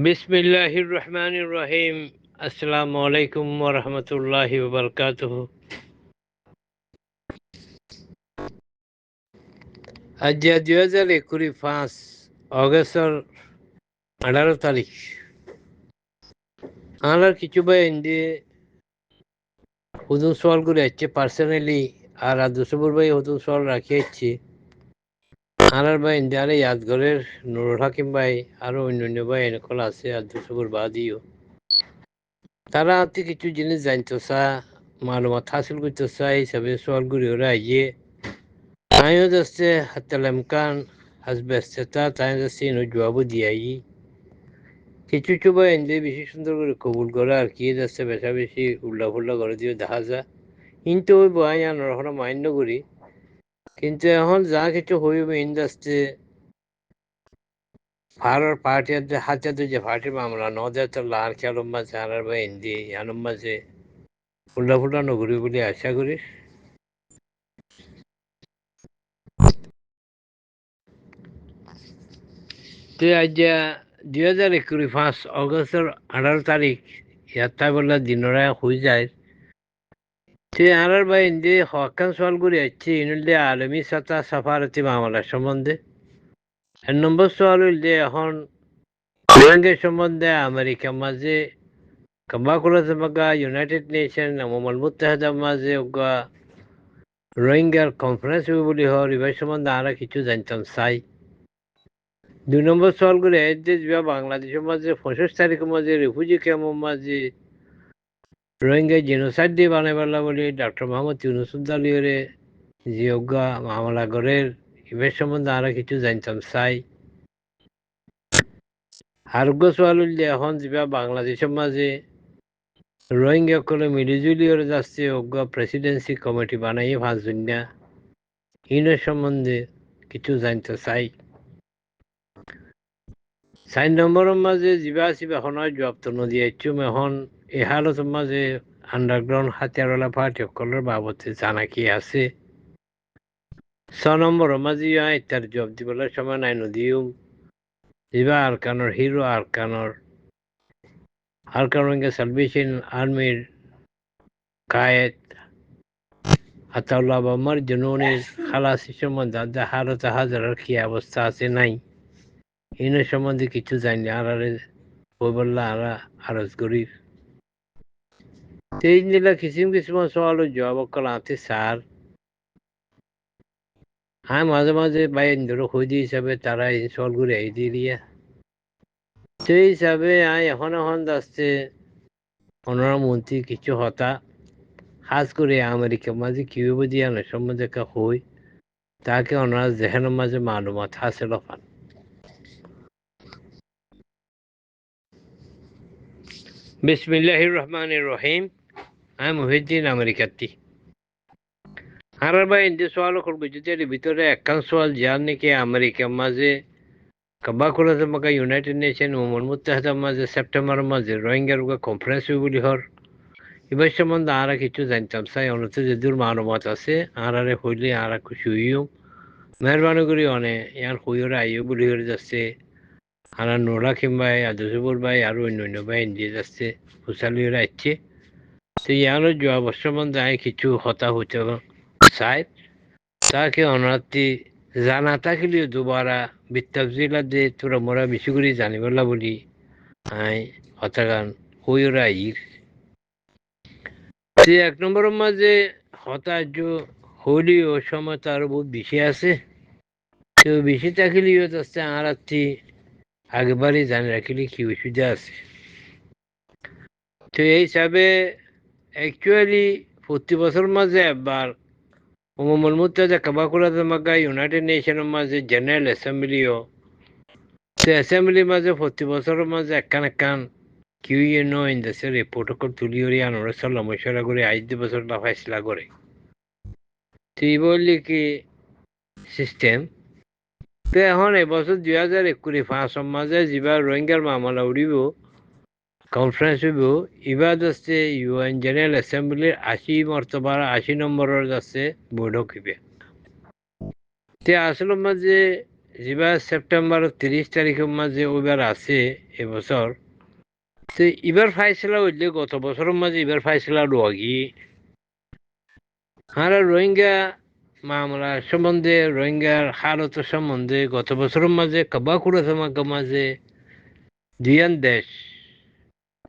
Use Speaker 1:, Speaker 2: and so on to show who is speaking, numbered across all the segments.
Speaker 1: বিসমিল্লাহির রহমানির রহিম। আসসালামু আলাইকুম ওয়া রাহমাতুল্লাহি ওয়া বারাকাতুহু। আজ 2025 অগস্টর 18 তারিখ। আমার কিছু ভাই ইন্দি হুদুম সওয়াল করে যাচ্ছে পার্সোনালি, আর দুসবুর ভাই হুদুম সওয়াল রাখিয়েছি। আমার ভাই ইন্দি আর ইয়াদগরের নুরুল হাকিম ভাই আরো অন্যান্য ভাই এনেকল আছে, আর দুসবুর বাদিও তারা হাতে কিছু জিনিস জানতো চা, মালুমাত হাসিল করতে চাই হিসাবে সওয়াল করে ওরা আইয়ে আমিও যাচ্ছে হাত্তালামকান হাসবে সেটা তাই যাচ্ছে জবাবও দিয়াই কিছু চুবা এনজে বেশি সুন্দর করে কবুল করে আর কি যাচ্ছে বেশা বেশি উল্লা ফুল্লা করে দিয়ে দেখা যায়। কিন্তু ওই বয়ান আনার ওখানে মান্য করি, কিন্তু এখন যা কিছু হইবে ইন যাচ্ছে ভারত পার্টির যে হাতে যে পার্টি মামলা নদের তো লাল খেয়ালম মাঝে আনার বা হিন্দি আনম মাঝে উল্লা ফুল্লা নগরী বলে আশা করি। তো আজ 2025 অগস্টের 18 তারিখ ইয়াত্তা বললা দিনরা হয়ে যায়। তে আনার বা ইন্দি হকান সওয়াল করে যাচ্ছে ইনুল্লে আলমী সাতা সাফারতি মামলার সম্বন্ধে। 1 নম্বর সওয়াল হইলে এখন রোহিঙ্গা সম্বন্ধে আমেরিকার মাঝে কম্বাকুলাতে মাগা ইউনাইটেড নেশন আমল মুত্তাহাদার মাঝে রোহিঙ্গার কনফারেন্স হবে বলি হর এবার সম্বন্ধে আমরা কিছু জানতাম চাই। 2 নম্বর সওয়াল করে দেশ বা বাংলাদেশের মাঝে 25 তারিখের মাঝে রিফিউজি ক্যাম্পের মাঝে রোহিঙ্গা জেনোসাইড দিয়ে বানাইবাল্লা বলি ডক্টর মোহাম্মদ ইউনুসুদ্দালিয়রে জিওগা মামলা গড়ের এবার সম্বন্ধে আমরা কিছু জানতাম চাই। আরোগ্য সওয়াল হইলে এখন যা বাংলাদেশের মাঝে রোহিঙ্গা সকলে মিলিজুলি ওরা যাচ্ছে প্রেসিডেন্সি কমিটি বানাইয়ে 5 জন ইনের সম্বন্ধে কিছু জানতে চাই। 4 নম্বরের মাঝে যা আসিবে এখন জবাব তো নদী আইচুম এখন এই হালতের মাঝে আন্ডারগ্রাউন্ড হাতিয়ারওয়ালা পার্টি সকলের বাবদে জানা কি আছে। 6 নম্বরের মাঝে তার জবাব দিবলার সময় নাই নদীও যা আরকানোর হিরো আরকান রোহিঙ্গা সালভেশন আর্মির কায়েদ আতাউল্লাহ বাম্মার জনুনের খালাসি সম্বন্ধে হারতে হাজারের কি অবস্থা আছে নাই এনের সম্বন্ধে কিছু জানি আর বললা আরা আরজ গরিব তেইশ নিলা কিসিম কিসিম সওয়াল জবাব কলাতে স্যার হ্যাঁ মাঝে মাঝে বাই ধরো খুঁজি হিসাবে তারা এই সওয়ালগুলো এই দিয়ে দিয়া সেই হিসাবে এখন যাচ্ছে ওনারা মন্ত্রী কিছু হতা খাস করে আমেরিকার মাঝে কিভাবে দিয়ে সম্বন্ধে হই তাকে ওনারা জেহেনের মাঝে মালুমাত হাসিল পান। বিসমিল্লাহির রহমানির রহিম। আমি মহিউদ্দিন আমেরিকাতি। আর ভাই ইন্দি সওয়াল করবো যদি এর ভিতরে একখান সওয়াল যার নাকি আমেরিকার মাঝে কবাকুলাতে মাকা ইউনাইটেড নেশন উমর মুত্তাহাদার মাঝে সেপ্টেম্বরের মাঝে রোহিঙ্গার কনফারেন্স হইব বলি হর এবার সম্বন্ধে আমরা কিছু জানতাম চাই অনতে যদির মালুমাত আছে আর হইলে আর খুশি হইও মেহরবানি করি অনেক ইয়ার হইরে আইও বলি হয়ে যাচ্ছে আর নোরা কিংবা আদুসুবুর ভাই আর অন্য ভাই ইন্ডিয়া যাচ্ছে হুসালিওরা আসছে। তো ইয়ানোর জবাব সম্বন্ধে আমি কিছু হতা হতে চাই তাকে অনার্থী জানা থাকিলেও দুবারা বিত্তাবজিলা যে তোরা মোরা বেশি করে জানিবলা বলি আই হতাগান হইরা ইর। 1 নম্বরের মাঝে হতার্য হইলেও সময় তো আরো বহুত বেশি আছে, তো বেশি থাকিলেও যাচ্ছে আর আগেবারই জানি রাখিলে কি অসুবিধা আছে। তো এই হিসাবে অ্যাকচুয়ালি প্রতি বছর মাঝে একবার উমুল মুত্তাহাদা কবাকুলাতে মাগা ইউনাইটেড নেশনের মাঝে জেনারেল অ্যাসেম্বলিও তো অ্যাসেম্বলির মাঝে প্রতি বছরের মাঝে একখান কিউ ইউনো ইন দেশের প্রোটোকল তুলি উড়ি আনোর সাল্লাহ মশলা করে 5 বছর না ফাইসলা করে। তো এই বললি কি সিস্টেম। তো এখন এবছর 2025 মাঝে যা রোহিঙ্গার মামলা উড়িব কনফারেন্স হইব এবার যাচ্ছে ইউএন জেনারেল অ্যাসেম্বলির 80 নম্বরের যাচ্ছে বৈঠক হইবে। তে আসলে মাঝে যেবা সেপ্টেম্বর 30 তারিখের মাঝে ওইবার আছে এবছর তো এবার ফাইসলা হইলে গত বছরের মাঝে এবার ফাইসলা রোগী আর রোহিঙ্গা মামলা সম্বন্ধে রোহিঙ্গার হালত সম্বন্ধে গত বছরের মাঝে কাবাকুড়া সমাগের মাঝে দুইয়ান দেশ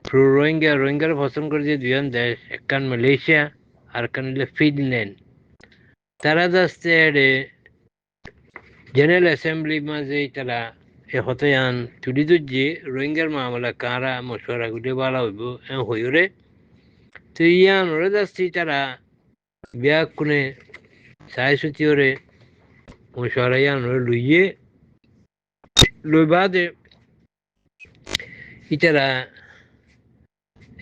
Speaker 1: রোহিঙ্গার পছন্দ করেছে দুইয়ান দেশ একখান মালয়েশিয়া আর একখান হইলে ফিনল্যান্ড তারা যাচ্ছে জেনারেল অ্যাসেম্বলি মাঝে তারা হতায়ান তুলি যে রোহিঙ্গার মামলা কারা মশওয়ারা গুলি বালা হইব হইরে তো ইয়ান ওরে যাচ্ছি তারা বিয়া কোনে চাই সুতিওরে মশওয়ারা ইয়ান ওরে লইয়ে লই বাদে ইতারা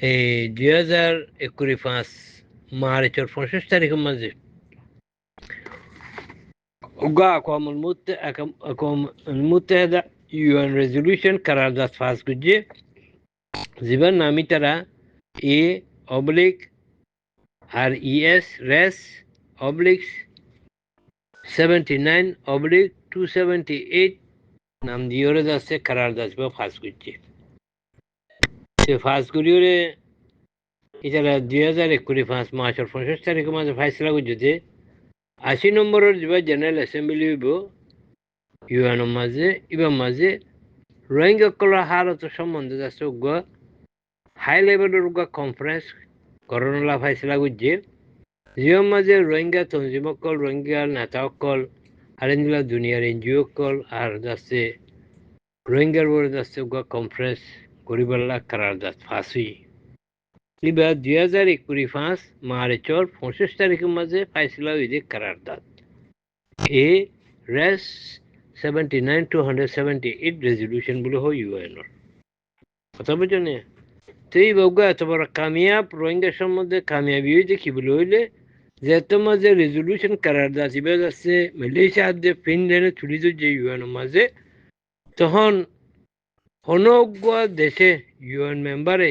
Speaker 1: এই 2025 মার্চের 25 তারিখের মাঝে أقوام المتحدة UN resolution قرارداد فاز کجه زبان نامی ترا res oblique 79/278 নাম দিওরে যাচ্ছে قرارداد বা ফাজ করছে সে ফাজ করিওরে এছাড়া 2025 মাসের 25 তারিখের মাঝে ফাইসলা করছে 80 নম্বরের যে জেনারেল অ্যাসেম্বলি হইব ইউএনের মাঝে ইবার মাঝে রোহিঙ্গা কলার হালত সম্বন্ধে যাচ্ছে হাই লেভেলের কনফারেন্স করোনা ফাইসলা করছে জিওর মাঝে রোহিঙ্গা তঞ্জিমকল রোহিঙ্গা নেতাসকল আর এগুলা দুনিয়ার এনজিও কল আর যাচ্ছে রোহিঙ্গার বড় যাচ্ছে কনফারেন্স গরিবাল্লা কারারদাত ফাঁসি এবার 2025 মার্চের 25 তারিখের মাঝে ফাইসলা হইছে কারারদাত res 79/278 রেজলিউশন বলে হয় ইউএনর কথা বুঝছো না তো এই বউগা এত বড় কামিয়াব রোহিঙ্গা সম্বন্ধে কামিয়াবি হয়েছে কি বলে হইলে যে এত মাঝে রেজলিউশন কারারদাত এবার যাচ্ছে মালয়েশিয়া দিয়ে ফিনল্যান্ডে ছুটি যে ইউএনের মাঝে তখন অনজ্ঞ দেশে ইউএন মেম্বারে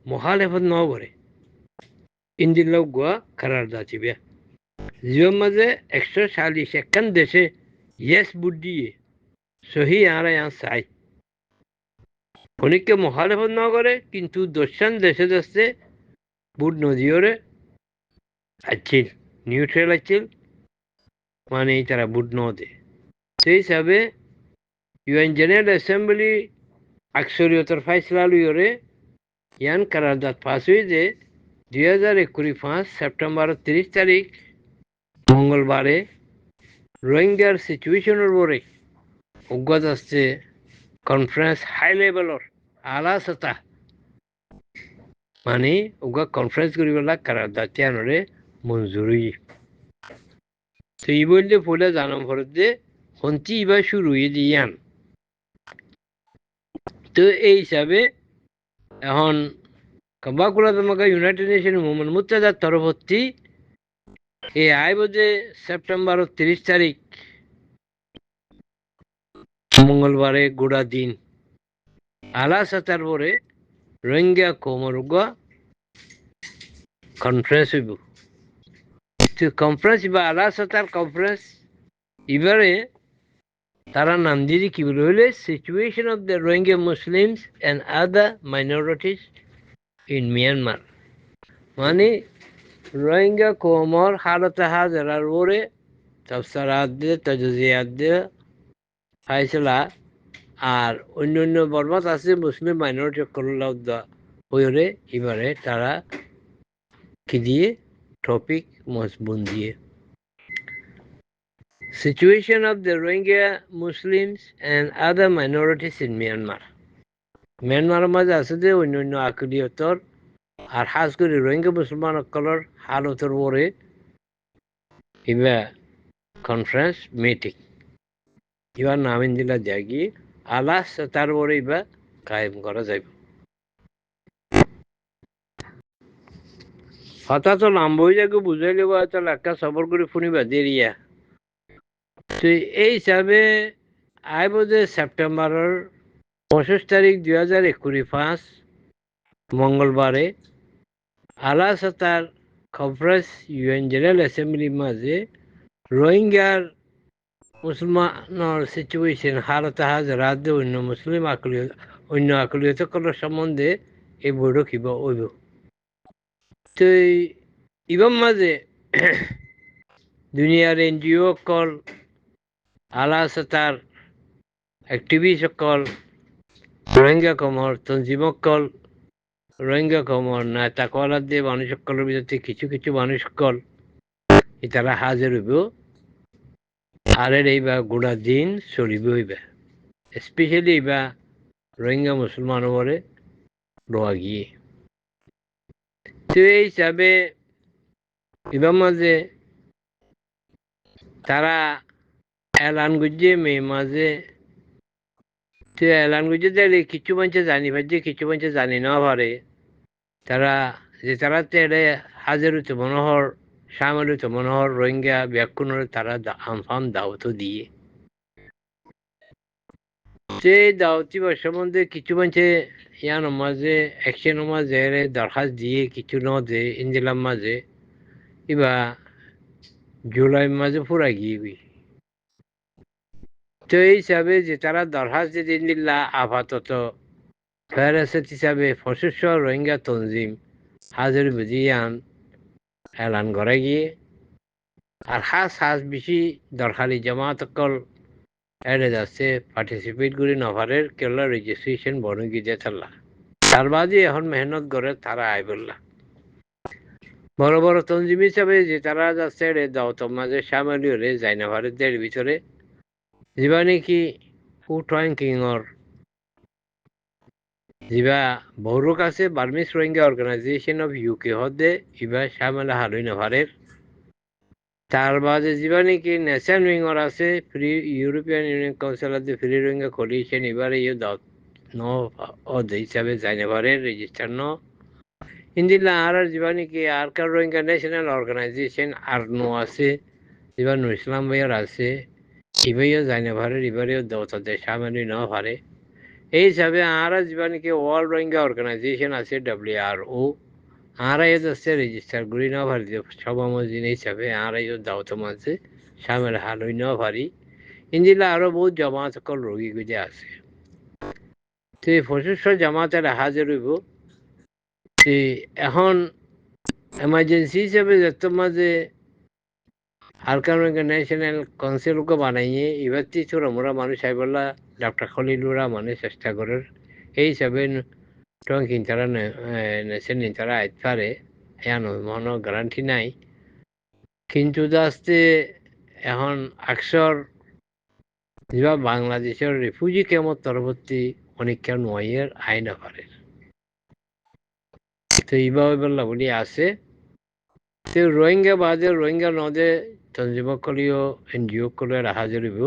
Speaker 1: মহালেফত ন করে ইন্দিল্লাহ গোয়া কারারদাত ইবে জিওর মাঝে 140 একখান দেশে ইয়েস বুট দিয়ে সহি আর চাই অনেককে মহালেফত ন করে কিন্তু দর্শন দেশে যাচ্ছে বুট নদীরে আছিল নিউট্রাল আছিল মানে তারা বুট ন দে সেই হিসাবে ইউএন জেনারেল অ্যাসেম্বলি আকসরিয়তর ফাইসলা লইরে ইয়ান কারারদাত পাস হয়েছে 2025 সেপ্টেম্বর 30 তারিখ মঙ্গলবারে রোহিঙ্গার সিচুয়েশনের পরে অজ্ঞাত আসছে কনফারেন্স হাই লেভেলর আলা সতা মানে ওগা কনফারেন্স করিবেলা কারারদাত ইয়ানরে মঞ্জুরি তো ই বললে ফলে জানাম ফরত যে হন্তি ইবা শুরু হয়ে দিয়ান তো এই হিসাবে এখন কাবাকুলা তোমাকে ইউনাইটেড নেশন মোহাম্মদ মুত্তাদার তরফতি এই আইব যে সেপ্টেম্বর 30 তারিখ মঙ্গলবারে গোড়া দিন আলা সাতার পরে রোহিঙ্গা কোমরুগা কনফারেন্স হইব কনফারেন্স বা আলা সাতার কনফারেন্স এবারে তারা নাম দিয়ে কি বলে হইলে situation of the Rohingya Muslims and other minorities in Myanmar মানে রোহিঙ্গা কোমর হালতে হাজারার ওরে তফসারাত দিয়ে তজিয়াত দিয়ে ফাইসলা আর অন্য অন্য বরবাদ আছে মুসলিম মাইনরিটি করল্লা ওরে এবারে তারা কি দিয়ে টপিক মজবুন দিয়ে situation of the Rohingya Muslims and other minorities in Myanmar মিয়ানমারের মাঝে আছে যে অন্য অন্য আকলিয়তর আর খাস করে রোহিঙ্গা মুসলমান সকলের হালতের ওরে এবার কনফারেন্স মিটিং এবার নামিন দিলা জাগি আলাস তার ওরে এবার কায়েম করা যাবে হঠাৎ নাম বই যাকে বুঝাই লব তাহলে একটা সবর করে শুনিবা দেরিয়া তো এই হিসাবে আইব যে সেপ্টেম্বরের 25 তারিখ 2025 মঙ্গলবারে আলা সাতার কনফারেন্স ইউএন জেনারেল অ্যাসেম্বলির মাঝে রোহিঙ্গার মুসলমানৰ সিচুৱেশ্যন হালতে হাজৰাত অন্য মুছলিম অন্য আকলিয়তসকলৰ সম্বন্ধে এই বৈঠক কিবা হইব তো ইবাৰ মাঝে দুনিয়াৰ NGO সকল আলা সতাৰ এক্টিভিষ্ট সকল রোহিঙ্গা কমর তঞ্জিমসকল রোহিঙ্গা কমর নেতাকলার দিয়ে মানুষসকলের ভিতরে কিছু কিছু মানুষসকল তারা হাজির হইব আর এইবা গোড়া দিন চলিব হইবা স্পেশালি এইবা রোহিঙ্গা মুসলমান ওপরে লোয়া গিয়ে তো এই হিসাবে এবার মাঝে তারা এলান করছে মে মাঝে তো এলান করছে দেখলে কিছু মানুষ জানি পারছে কিছু মানুষ জানি না পারে তারা যে তারা তেড়ে হাজার হইতে মনোহর সামিল হইতে মনোহর রোহিঙ্গা ব্যাকুণের তারা আমফাম দাওয়াতও দিয়ে সেই দাওয়াতি সম্বন্ধে কিছু মানুষে ইয়ার মাঝে অ্যাকশনের মাঝে দরখাস্ত দিয়ে কিছু ন দে ইন্দিলাম মাঝে এবার জুলাই মাঝে পুরা গিয়ে গই তো এই হিসাবে যে তারা দরখাস্ত দিন দিল্লা আপাতত ফেরাসত হিসাবে সশস্ত্র রোহিঙ্গা তঞ্জিম হাজির বুঝিয়ান এলান করে গিয়ে আর হাস বেশি দরকারি জামাত সকল এড়ে যাচ্ছে পার্টিসিপেট করে নভারের কেলা রেজিস্ট্রেশন বনে গিয়ে থাকলা তার বাদে এখন মেহনত করে তারা আয় বললা বড় বড় তঞ্জিম হিসাবে যে তারা যাচ্ছে দাওয়াত মাঝে সামিল হলে যাই নভারের ভিতরে যা নাকি ফুড র্যাঙ্কিংর যা বহুলোক আছে Burmese Rohingya organisation of UK হদে ইবা সামিল হালই নভারের তার বাদে যা নাকি নেশন উইংর আছে ফ্রি ইউরোপিয়ান ইউনিয়ন কাউন্সিল আছে ফ্রি রোহিঙ্গা কোলিশন এবারে ইয়ে দাওয়াত হদে হিসাবে যাই নভারের রেজিস্টার ন ইন্দিলা আর যা নাকি আরকার রোহিঙ্গা ন্যাশনাল অর্গানাইজেশন আর নো আছে যা নুর ইসলাম ভাইয়ার আছে ইবাইও যাই নভারের এবারেও দাওয়াত সামিল ন পারে এই হিসাবে আরা যা নাকি ওয়ার্ল্ড রোহিঙ্গা অর্গানাইজেশন আছে WRO আরা এ যাচ্ছে রেজিস্টার করি না পারি সভামজিন হিসাবে আরা এ দাওয়াত মাঝে সামিল হালই না পারি ইন্দিলা আরো বহুত জামাত সকল রোগী গুজে আছে তো এই সশস্ত্র জামাতের হাজির হইব এখন এমার্জেন্সি হিসাবে যত মাঝে আরকান ন্যাশনাল কাউন্সিলকে বানাইয়ে এবার ছোট মোরা মানুষ আইবলা ডক্টর খলিলুরা মানে চেষ্টা করার এই হিসাবে টঙ্কিন তারা নেছেন তারা আইতে পারে এন মনে গ্যারান্টি নাই কিন্তু আসতে এখন আকসর যা বাংলাদেশের রিফিউজি কেমন তরবর্তী অনেকটা নয়ের আইন পারে তো এইভাবে বললা বলি আছে তো রোহিঙ্গা বাদে রোহিঙ্গা নদে তঞ্জিমকলীয় NGO কলে হাজির হইব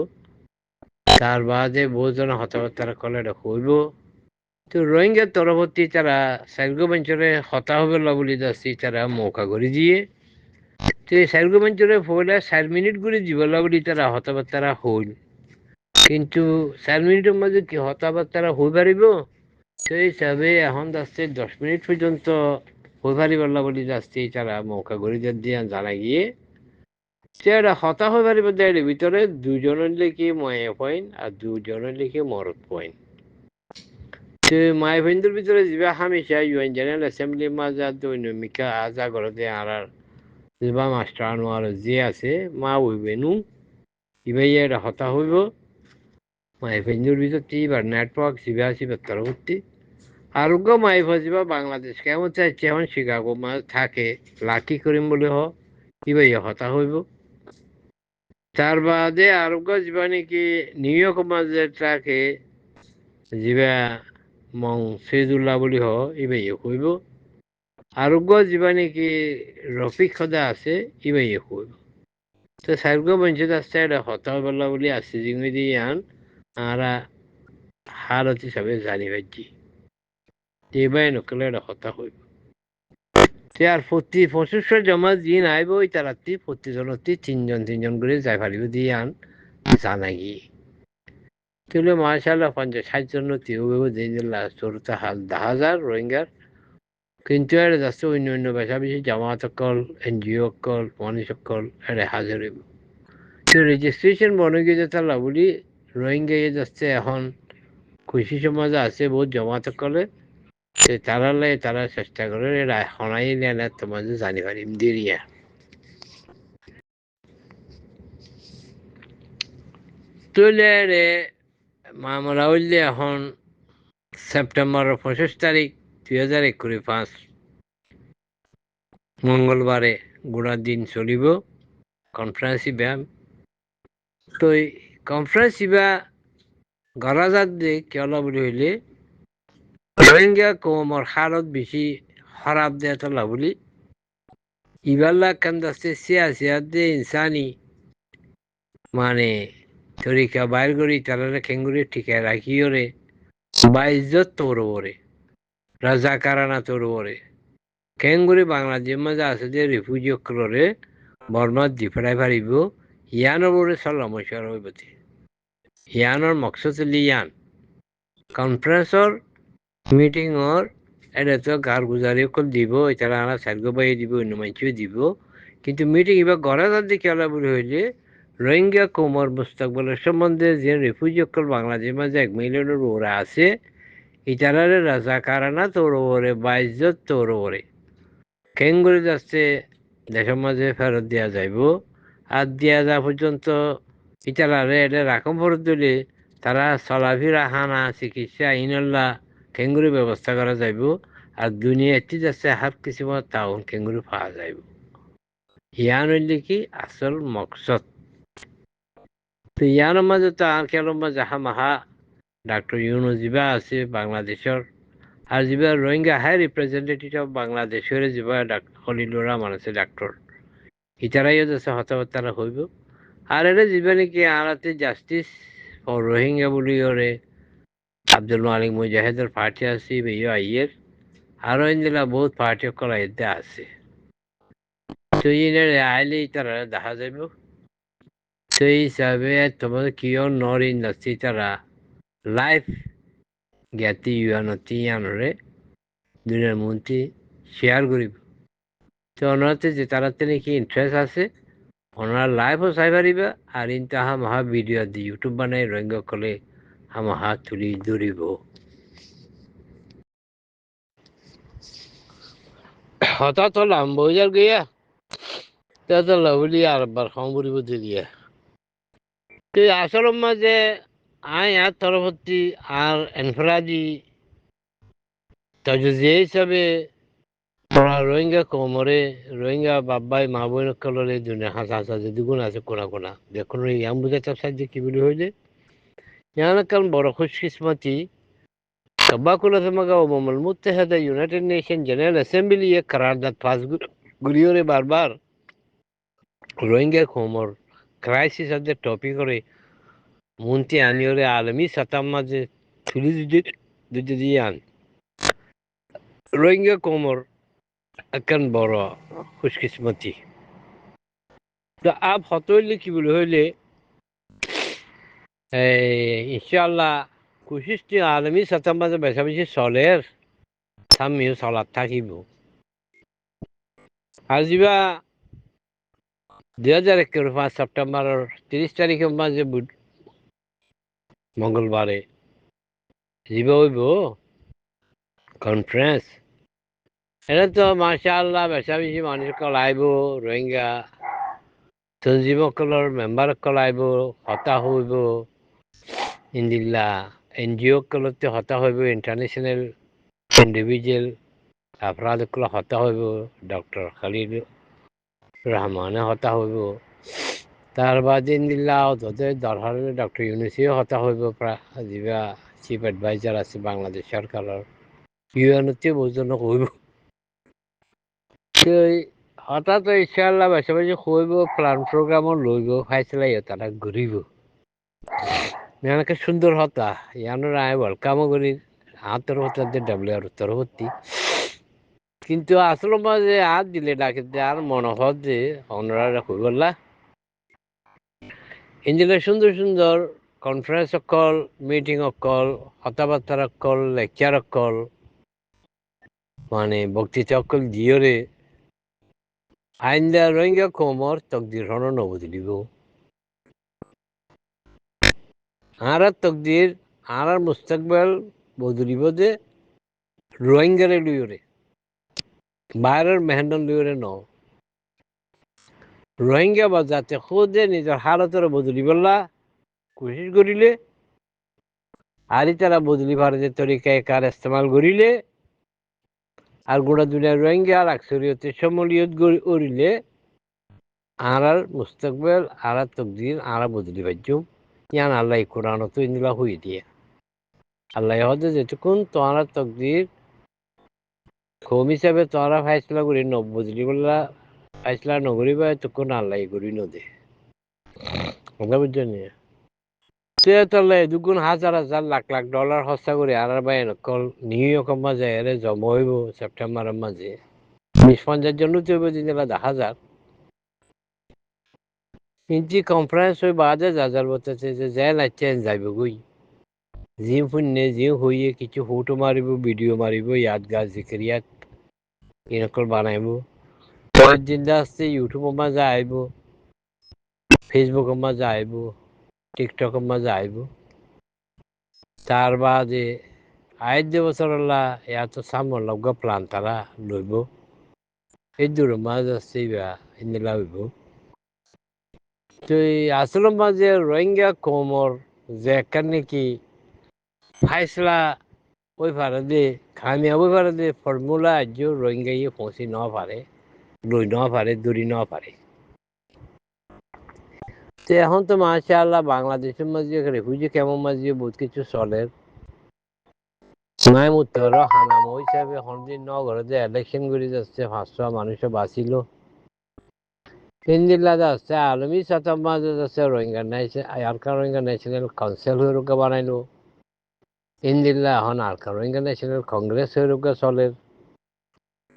Speaker 1: তার বাদে বহুজন হতাহতারা কলে হইব তো রোহিঙ্গার তরবর্তী তারা সাইগোবাঞ্চলে হতা হবে বলি যাচ্ছি তারা মৌকা করে দিয়ে তো এই সাইগোবাঞ্চলে পয়লা 4 মিনিট করে জীবলা বলি তারা হতাবার্তারা হইল কিন্তু 4 মিনিটের মাঝে কি হতাবার্তারা হই পারিব সেই হিসাবে এখন যাচ্ছে 10 মিনিট পর্যন্ত হই পারিবলা বলি যাচ্ছি তারা মৌকা করে দিয়ে জানা গিয়ে সেটা হতা হয়ে পারিব দেয় ভিতরে দুজনের লিখে মায়ে পয়েন্ট আর দুজনের লিখে মরদ পয়েন্ট তো মায়ে পয়েন্টের ভিতরে যা হামেশা UN জেনারেল অ্যাসেম্বলি মাঝে দৈনমিকা আজা করে দিয়ে আর যা মাস্টার আনোয়ার যে আছে মা হইবেনু ইবাই এটা হতা হইব মায়ে পয়েন্টের ভিতরে এবার নেটওয়ার্ক শিবা আসিবার তরবর্তী আরোগ্য মায়ে ফজিবা বাংলাদেশ কেমন চাইছে এখন শিকাগো মাঝ থাকে লাকি করিম বলে ইবাই হতা হইব তার বাদে আরোগ্য যা নাকি নিউ ইয়র্ক মাঝে থাকে যা মং সেদুল্লাহ বলি ইবাই হইব আরোগ্য যা নাকি রফিক খদা আছে ইবাই হইব তো সার্গ বঞ্চিত আসছে এটা হতা বললা বলি আসছে জিঙ্গি দিয়ে আন আরা হালত হিসাবে জানি পাচ্ছি এবার নকলে এটা হতা হইব আর প্রতি 25 জমা দিন আইব ওই তারাতি প্রতিজনতি 3জন করে যাই পারিব দিয়ে আন জানা গিয়ে তাহলে মাশাআল্লাহ 50-60 জন চতুর্থ হাল 10,000 রোহিঙ্গার কিন্তু এটা যাচ্ছে অন্য বেশা বেশি জামাত সকল NGO সকল মানুষ সকল এটা হাজির হইব তো রেজিস্ট্রেশন বনে গিয়ে যেতে বলি রোহিঙ্গা যাচ্ছে এখন খুশি সমাজ আছে বহুত জমাতে করে তারালে তারা চেষ্টা করে শনাই না তোমার জানি পারিম দিরিয়া তুলে রে মামলা হইলে এখন সেপ্টেম্বরের 25 তারিখ 2025 মঙ্গলবারে গোড়া দিন চলিব কনফারেন্স ইভা তো কনফারেন্স ইভা গৰাজাত যে কিয় বুলি হইলে রোহিঙ্গা কমর হালত বেশি খারাপ দেয় তোলা বলি ইবাল্লা কান্দাছে সিয়াসিয়াতে ইনসানি মানে তরিকা বাইর করি তারা খেঙ্গুরি ঠিকা রাখিও রে বা ইজ্জত তোর ওরে রাজা কারানা তোর ওরে খেঙ্গুরি বাংলাদেশের মাঝে আছে যে রিফিউজি অকলরে বর্মাত দি ফেরাই পারিব ইয়ানোর ওরে সল্লামশার হইবতে ইয়ানোর মকসদ ইয়ান কনফারেন্সর মিটিংর এটা তো কারগুজারি অকল দিব এছাড়া আমরা সার্গ বাইয়ে দিব অন্য মানুষও দিব কিন্তু মিটিং এবার গড়া যার দিকে আলা বলে হইলে রোহিঙ্গা কোমর মুস্তাকবলের সম্বন্ধে যে রিফিউজি অকল বাংলাদেশের মাঝে 1 মিলিয়নের ওরা আছে ইতারারে রাজা কারানা তোর ওরে বাইজত তোর ওরে কেঙ্গুরি যাচ্ছে দেশের মাঝে ফেরত দেওয়া যাইব আর দেওয়া যাওয়া পর্যন্ত ইতারারে এটা রাখম ফেরত দিলে তারা চলাফিরা হানা চিকিৎসা ইনল্লা কেঙ্গুরি ব্যবস্থা করা যাইব আর দুনিয়া এটি যাচ্ছে হার কিছু তাও কেঙ্গুরি পাওয়া যাইব ইয়ান হইলে কি আসল মকসদ তো ইয়ানোর মাঝে তো আর কেলোর মাঝে হামাহা ডাক্তার ইউনুস যিবা আছে বাংলাদেশের আর যিবা রোহিঙ্গা হাই রিপ্রেজেন্টেটিভ অফ বাংলাদেশের যিবা খলিলুর রহমান আছে ডাক্তার ইতারাইও যাচ্ছে হতাহতারা হইব আর এটা যিবা নাকি আরাতে জাস্টিস ফর রোহিঙ্গা বলি ওরে আব্দুল মালিক মুজাহিদের পার্টি আছে বেয় আইয়ের আরো ইন্দিলা বহুত পার্টি করা এতে আছে তো ইনের আইলে তারা দেখা যাইব সেই হিসাবে তোমাদের কিয় নর ইন্ডাস্ট্রি তারা লাইফ জ্ঞাতি ইউয়ানতি আনরে দুনিয়ার মন্ত্রী শেয়ার করিব তো ওনাতে যে তারাতে নাকি ইন্টারেস্ট আছে ওনারা লাইভও চাই পারিবা আর ইনতা হামাহা ভিডিও দি ইউটিউব বানাই রোহিঙ্গা কলে হামাহা তুলি ধরিব হঠাৎ হলাম বইজার গিয়া তো লবলি আর বার খাম করিব দিয়া তো আসল মাঝে আয় আর তরফতি আর এনফরাজি তজুজিয়া হিসাবে রোহিঙ্গা কোমরে রোহিঙ্গা বাবাই মা বোন কলরে দুনিয়া হাসা হাসা যে দুগুণ আছে কোনা কোনা দেখুন ইয়াম বুঝাতে সাহায্য কি বলি হইলে ইয়ান কারণ বড় খুশকিসমতি কব্বাকুল মাগা উমুল মুত্তাহিদা ইউনাইটেড নেশন জেনারেল অ্যাসেম্বলি এ करारदाद पास গুলিওরে বারবার রোহিঙ্গা কোমর ক্রাইসিস অফ দ্য টপিক করে মন্ত্রী আনিওরে আলমী সতাম মাঝে তুলি দুজে দিয়ান রোহিঙ্গা কোমর একখান বড় খুশকিসমতি তো আপ হতইলে কি বলে হইলে ইনশাআল্লাহ কোশিশটি আলমী সতাম মাঝে বেশাবেশি চলের সামিও চলাত থাকিব আর যা 2021 সেপ্টেম্বরের 30 তারিখের মাঝে মঙ্গলবারে যা হইব কনফারেন্স এটা তো মাশাআল্লাহ বেশাবেশি মানুষ কল আইব রোহিঙ্গা তঞ্জিমকলর মেম্বার কল আইব হতা হইব ইন্দিল্লা এনজিও কলতে হতা হইব ইন্টারন্যাশনাল ইন্ডিভিজুয়াল আফরাদ কল হতা হইব ডক্টর খালিদ রহমানে হতা হইব তার বাদে ইন্দিল্লা তোদের দরকার ডক্টর ইউনুসিও হতা হইব যা চিফ এডভাইজার আছে বাংলাদেশ সরকারের ইউএনতে বোঝানো হইব হঠাৎ ইনশাআল্লাহ বেশি হইব প্ল্যান প্রোগ্রামও লইব ফাইসলাই তারা ঘুরিব ইয়ানকে সুন্দর হতা ইয়ানোর আয় ওয়েলকামও করি হাতের হতাদের ডাবলিউআর উত্তরবর্তী কিন্তু আসলে মাঝে হাত দিলে ডাকে আর মনে হয় যে অনরা হইবল্লা ইঞ্জিনের সুন্দর সুন্দর কনফারেন্স কল মিটিং কল কথাবার্তার কল লেকচার কল মানে বক্তৃতা কল দিয়রে আইন্দা রোহিঙ্গা কোমর তকদির হন নবদি দিব আরার তকদির আরার মুস্তাকবাল বদলিব যে রোহিঙ্গারে লুইরে বাইরের মেহনন লুইরে ন রোহিঙ্গা বা যাতে খুদে নিজের হালতের বদলি বললা কোশিশ করিলে আরই তারা বদলি ভারতের তরিকায় কার ইস্তেমাল করিলে আর গোড়া দুনিয়ার রোহিঙ্গা আর আকসরিয়তে সম্মলিয়ত করিলে আরার মুস্তাকবাল আরার তকদির আরা বদলি পাইজুম ইয়ান আল্লাহ কোরআন তো ইন্দুলা হয়ে দিয়ে আল্লাহ হদে যেটুকুন তোমার তকদির কম হিসাবে তোরা ফাইসলা করি বদলি বললা ফাইসলা নগরিবা তখন আল্লাহ করি নদে কথা বুঝছেন তাহলে দুগুণ হাজার হাজার লাখ লাখ ডলার খরচা করে আর বাই নকল নিউ ইয়র্কের মাঝে এর জমা হইব সেপ্টেম্বরের মাঝে 20-50 জন হইব দিনলা 10,000 ইঞ্চি কনফারেন্স হয়ে বাজে যার বলতেছে যে যাই নাচেন যাইব গই জিম ফুন্নে জিম হইয়ে কিছু ফটো মারিব ভিডিও মারিব ইয়াদগার জিক্রিয়াত এনকল বানাইব পরের দিন আসছে ইউটিউবের মাঝে আইব ফেসবুকের মাঝে আইব টিকটকের মাঝে আইব তার বাদে আইজ বছর এত সামর লগা প্লান তারা লইব এই দূর মাঝ আসছে ইন্দিলা হইব তো আসলে মাঝে রোহিঙ্গা কোমর যে এখানে কি ফাইসলা ওই পারে দে খামিয়া ওই পারে দে ফর্মুলা আজ রোহিঙ্গা ইয়ে পৌঁছি ন পারে লই ন পারে দূরি ন পারে তো এখন তো মাশাআল্লাহ বাংলাদেশের মাঝে রেফিউজি কেমন মাঝে বহুত কিছু চলে নাই উত্তর হানামো হিসাবে হনদিন নগরে যে ইলেকশন করে যাচ্ছে 500 মানুষ বাঁচিল হিন্দিল্লা যাচ্ছে আলমী সাতাম মাঝে যাচ্ছে রোহিঙ্গা আরকা রোহিঙ্গা ন্যাশনাল কাউন্সিল হয়ে রোগা বানাইলো হিন্দিল্লা এখন আরকা রোহিঙ্গা ন্যাশনাল কংগ্রেস হয়ে রোগা চলে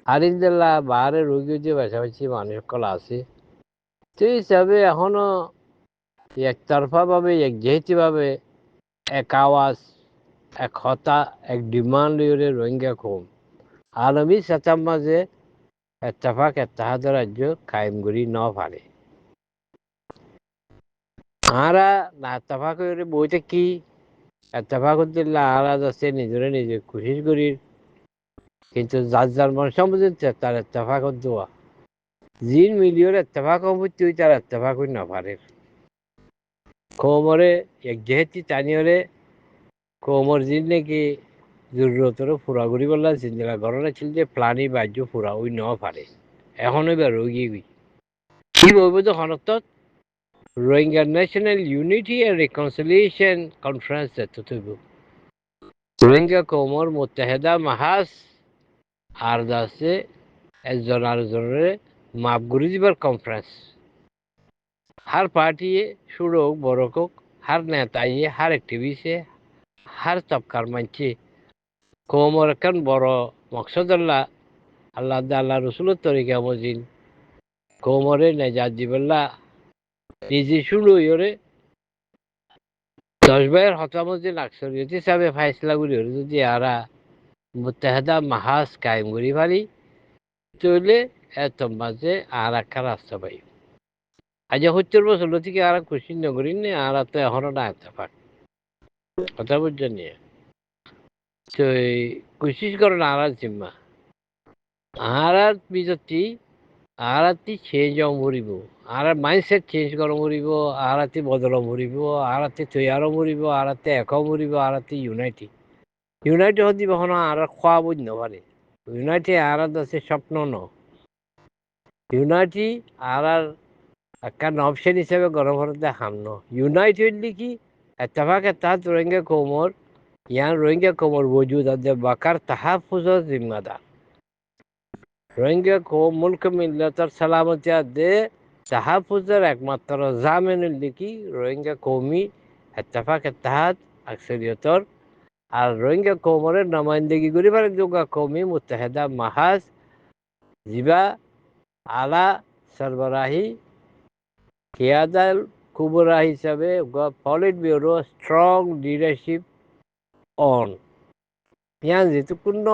Speaker 1: আর ইন্দিল্লা বাহারে রোগী যে বেশাবেশি মানুষ কলা আছে সেই হিসাবে এখনো একতরফাভাবে একজেহিতিভাবে এক আওয়াজ এক হতা এক ডিমান্ড লিওরে রোহিঙ্গা কম আলমী সাতাম মাঝে এত্তেফাক এত্তেহাদ রাজ্য কায়েম করি ন পারে আরা না এত্তেফাক করে বইতে কি এত্তেফাক দিল্লা আরা যাচ্ছে নিজরে নিজে কোশিশ করি কিন্তু যার যার মন সম্বন্ধে তার এত্তেফাক দেওয়া জিন মিলিয়র এত্তেফাক হইতে তার এত্তেফাক হই না পারে কোমরে এক যেহেতু টানিয়রে কোমর জিন নাকি জরুরতর ফুরা ঘুরি বললা জিন্দিলা ঘরনে ছিল যে প্লানি বাহ্য ফুরা ওই ন পারে এখন এবার রোগী কি বলবো তো হনতত Rohingya National Unity and Reconciliation Conference তথ্য রোহিঙ্গা কোমর মুত্তাহিদা মাহাজ আর দাসে একজন আরেকজনের মাপ ঘুরি দিবার কনফারেন্স हर पार्टी शुरू बड़ों को हर नेता ये हर एक्टिविस्ट हर तबकार मंचे कोमरकन बड़ो मकसद अल्लाह अल्लाह अल्लाह रसूल तरीका मजिन कोमरे नजात जिबल्ला निजी शुरू योरे 10 बार हता मजिन अक्सरियत हिसाबे फैसला गुरी যদি আরা মুত্তাহিদা মাহাজ কায়েম করি পারি তাহলে এত মাঝে আর একটা রাস্তা পাই আজ 70 বছর থেকে আর খুশি নগরী নে আর তো এখনো না এতফাক কথা বুঝছেন নিয়ে তো কোশিশ করেন আর জিম্মা আর বিজতি আর চেঞ্জ মরিব আর মাইন্ডসেট চেঞ্জ করা মরিব আর বদল মরিব আর তৈয়ারও মরিব আর এক মরিব আর ইউনাইটেড হতে কখনো আর খোয়া বুঝ নপারে ইউনাইটেড আর আছে স্বপ্ন ন ইউনাইটেড আর একটা অপশন হিসেবে গণভরতে হামন ইউনাইটেড লিখি এতফাক এতাহাত রোহিঙ্গা কোমর ইয়ান রোহিঙ্গা কোমর বজুদ আদে বাকার তাহাফুজর জিম্মাদার রোহিঙ্গা কোম মুলক মিল্লতর সালামতি আদে তাহাফুজের একমাত্র জামিনুল লিখি রোহিঙ্গা কৌমি এতফাক এতাহাত আকসরিয়তর আর রোহিঙ্গা কোমরের নমাইন্দগি করিবার যোগা কৌমি মুত্তাহিদা মাহাজ জিবা আলা সরবরাহি কেয়াদাল কুবরা হিসাবে politburo strong leadership on ইয়ান যেটুকুন্ন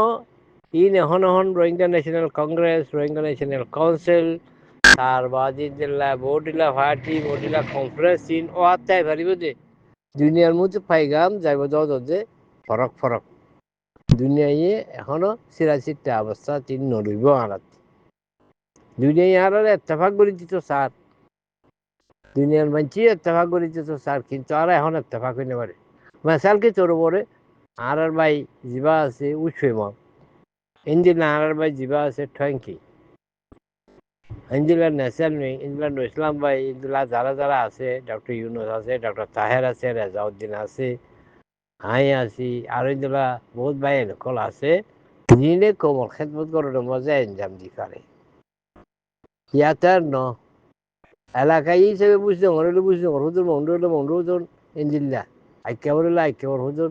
Speaker 1: ইন এখন Rohingya National Congress Rohingya National Council তার বাদি জেলা বডিলা পার্টি বডিলা কনফারেন্স ইন ও আত্মায় পারিব যে দুনিয়ার মধ্যে পাইগাম যাইব যে ফরক ফরক দুনিয়ায় এখনো সিরাচিরটা অবস্থা তিন নড়িব আড়াত দুনিয়ায় আর এত্তেফাক করে দিত স্যার দুনিয়ার মানছি এত্তেফাক করে দিত স্যার কিন্তু আর এখন এত্তেফাক হইতে পারে মেসালকে তোর পরে আর ভাই জিবা আছে উঠবে মা ইঞ্জিলা আর ভাই জিবা আছে ঠ্যাঙ্কি ইঞ্জিলা নেশাল নেই ইঞ্জিলা ইসলাম ভাই ইঞ্জিলা যারা যারা আছে ডক্টর ইউনুস আছে ডক্টর তাহের আছে রেজাউদ্দিন আছে হাই আছি আর ইঞ্জিলা বহুত ভাই এনকল আছে যিনি কোমল খেদমত করার মজা এনজাম দি পারে ইয়াতে আর ন এলাকায় হিসেবে বুঝতে মনে বুঝতে হুজুর মন্ডল ইঞ্জিল্লা আইকেবর হুজুর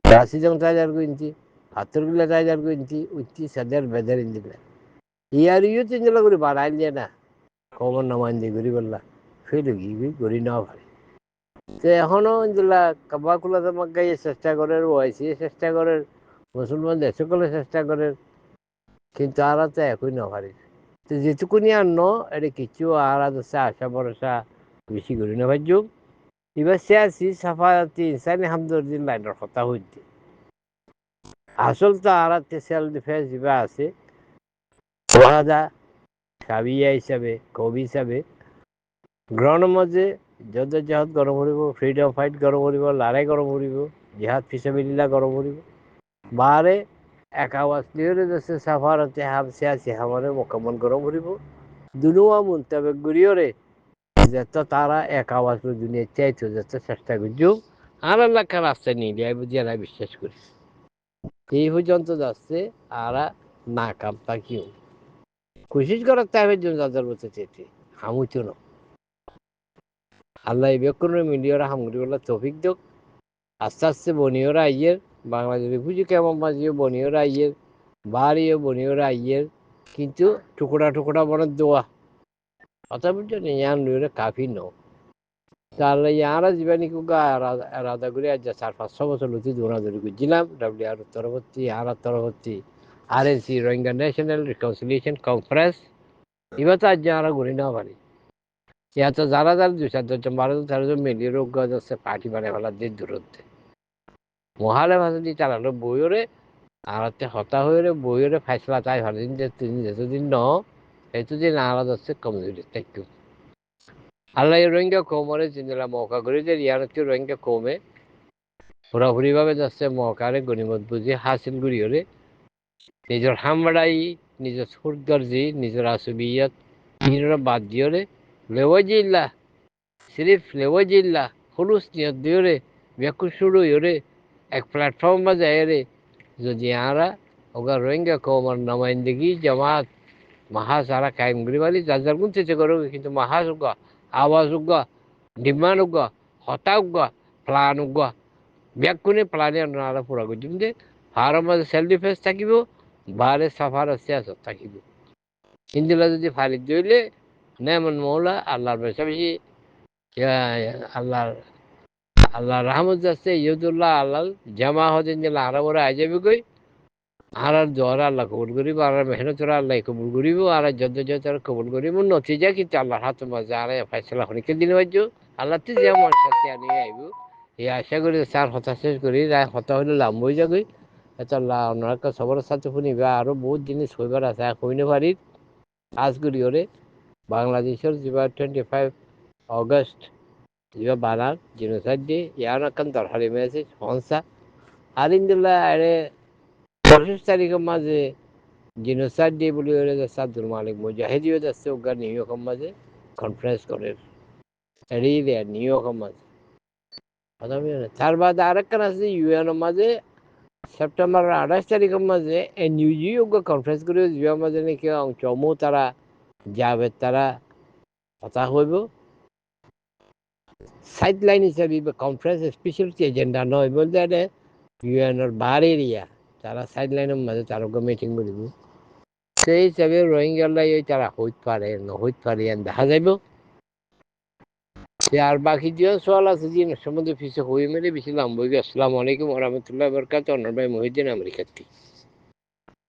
Speaker 1: রাশিজন টাইজার গুইনতি হাতরগুলা টাইজার গুইনতি উচ্চি সাদের বেদের ইঞ্জিল্লা ইয়ার ইউ তিনজলা করে বাড়াইল যে না খবর নামাইন্দি করি বললা ফেলে গিয়ে করি না ভাই তো এখনো ইঞ্জিল্লা কাবাকুলা তোমাক গাইয়ে চেষ্টা করে ওয়াইসি চেষ্টা করে মুসলমান সকলে চেষ্টা করে কিন্তু আর তো একই না পারি তো যেটুকুনি আর ন এটা কিছু আর আছে আশা ভরসা বেশি করি না ভাই যুগ এবার সে আছি সাফায়াতি ইনসানি হামদুলিল্লাহ লাইনের কথা হইতে আসল তো আর সেলফ ডিফেন্স যেটা আছে ওহাদা কাবিয়া হিসাবে কবি হিসাবে গ্রহণের মাঝে যুদ্ধ জাহাদ গরম করিব ফ্রিডম ফাইট গরম করিব লড়াই গরম করিব জিহাদ ফিসাবিল্লাহ গরম করিব বারে এক আওয়াজ লিওরে দেশে সাফারতে হাম সিয়াসি হামারে মোকাম্মল গরম করিব দুনুয়া মুন্তাবেক গুরিয়রে যত তারা এক আওয়াজ দুনিয়া চাইতো যত চেষ্টা করছো আর আল্লাহকে রাস্তায় নিয়ে যায় বুঝি এরা বিশ্বাস করি এই পর্যন্ত যাচ্ছে আর না কাম তাকিও কোশিশ করার টাইমের জন্য যাদের বলতে চেয়েছে হামুচো না আল্লাহ বেকুন মিডিয়ারা হামগুড়ি বলে তফিক দোক আস্তে আস্তে বনিয়রা আইয়ের বাংলাদেশে বুঝি কেমন বাজিও বনিয়রা আইয়ের বাড়িও বনিয়রা আইয়ের কিন্তু টুকরা টুকরা বড় দোয়া কথা বুঝছো ইয়ান লুরে কাফি ন তাহলে ইয়ারা জীবানী কুগা রাধা করে আজ 4-500 বছর লুচি দৌড়াদৌড়ি করছিলাম ডাব্লিউআর তরফতি আর তরফতি RNC Rohingya national reconciliation conference এবার তো আজ যারা ঘুরে না পারি ইয়া তো যারা যারা 2-4 12-13 মিলিয়ে রোগ যাচ্ছে পার্টি বানিয়ে ফেলার দিন দূরত্বে মহালে ভাষা দিয়ে চালালো বইরে আর হতা হয়ে বইরে ফাইসলা চাই ভালো দিন যেতদিন ন এতদিন আলাদা যাচ্ছে কমজোরি একটু আল্লাহ রোহিঙ্গা কৌমরে জিন্দলা মৌকা করে যে ইয়ার হচ্ছে রোহিঙ্গা কৌমে পুরাপুরিভাবে যাচ্ছে মৌকারে গণিমত বুঝি হাসিল করি হলে নিজের হামড়াই নিজের সুরগর্জি নিজের আসুবিয়ত নিজের বাদ দিয়ে লেওয়াজিল্লা সিরিফ লেওয়াজিল্লা হুলুস নিয়ত দিয়ে ব্যাকুল শুরু হরে এক প্ল্যাটফর্ম বা যায় রে যদি আরা ওগা রোহিঙ্গা কৌমর নমাইন্দগি জামাত মহাসারা কায়েম করিবালি যার যার গুণ চেষ্টা করো কিন্তু মহাজ উগা আওয়াজ উগা ডিমান্ড উগা হতা উগা প্লান উগা ব্যাকুনে প্লানে নারা পুরা করছি কিন্তু হার মাঝে সেলফ ডিফেন্স থাকিব বারে সাফার সিয়াসত থাকিব ইন্দিলা যদি ফারিদ দিলে নেমন মৌলা আল্লাহর বেশি আল্লাহর আল্লাহ রহমত যাচ্ছে ইয়দুল্লাহ আল্লাহ জামা হদিন দিলা আরবরা আই যাবে কই আর দোয়ার আল্লাহ কবুল করিব আর মেহনত আল্লাহ কবুল করিব আর যত কবুল করিব নতিজা কিন্তু আল্লাহর হাত মাঝে আর ফাইসলা হনিকে দিন বাজ্য আল্লাহ তে যেমন সাথে আনিয়ে আইব এই আশা করি চার হতা শেষ করি হতা হইলে লাম্ব হয়ে যাবে এত আল্লাহ ওনার সবার সাথে শুনিবা আরো বহুত জিনিস হইবার আছে কইনে পারি আজ করি ওরে বাংলাদেশের যেবার 25 অগস্ট যেবার বানার জিনোসাইড ডে ইয়ার এখন দরকারি মেসেজ হংসা আর ইন্দিল্লা আরে 25 তারিখের মাঝে জিনোসাইড ডে বলে যাচ্ছে আব্দুল মালিক মুজাহিদিও যাচ্ছে ওগা নিউ ইয়র্কের মাঝে কনফারেন্স করে এড়িয়ে দেয় নিউ ইয়র্কের মাঝে কথা বুঝলেন তার বাদে আরেকখান আছে ইউএনের মাঝে সেপ্টেম্বর 28 তারিখের মাঝে এনইউজি ওগা কনফারেন্স করে যাওয়ার মাঝে নাকি চমু তারা যাবে তারা কথা হইব সাইড লাইন হিসাবে কনফারেন্স স্পেশাল এজেন্ডা নয় বলতে এটা ইউএনের বার এরিয়া তারা সাইড লাইনের মাঝে তার মিটিং করিব সেই হিসাবে রোহিঙ্গালাই তারা হইতে পারে নহইতে পারে দেখা যাইব আর বাকি যে সওয়াল আছে যে সম্বন্ধে পিছিয়ে হয়ে মেরে বেশি লাম্বই আসসালামু আলাইকুম রহমতুল্লাহ বরকাত অনর ভাই মহিউদ্দিন আমেরিকার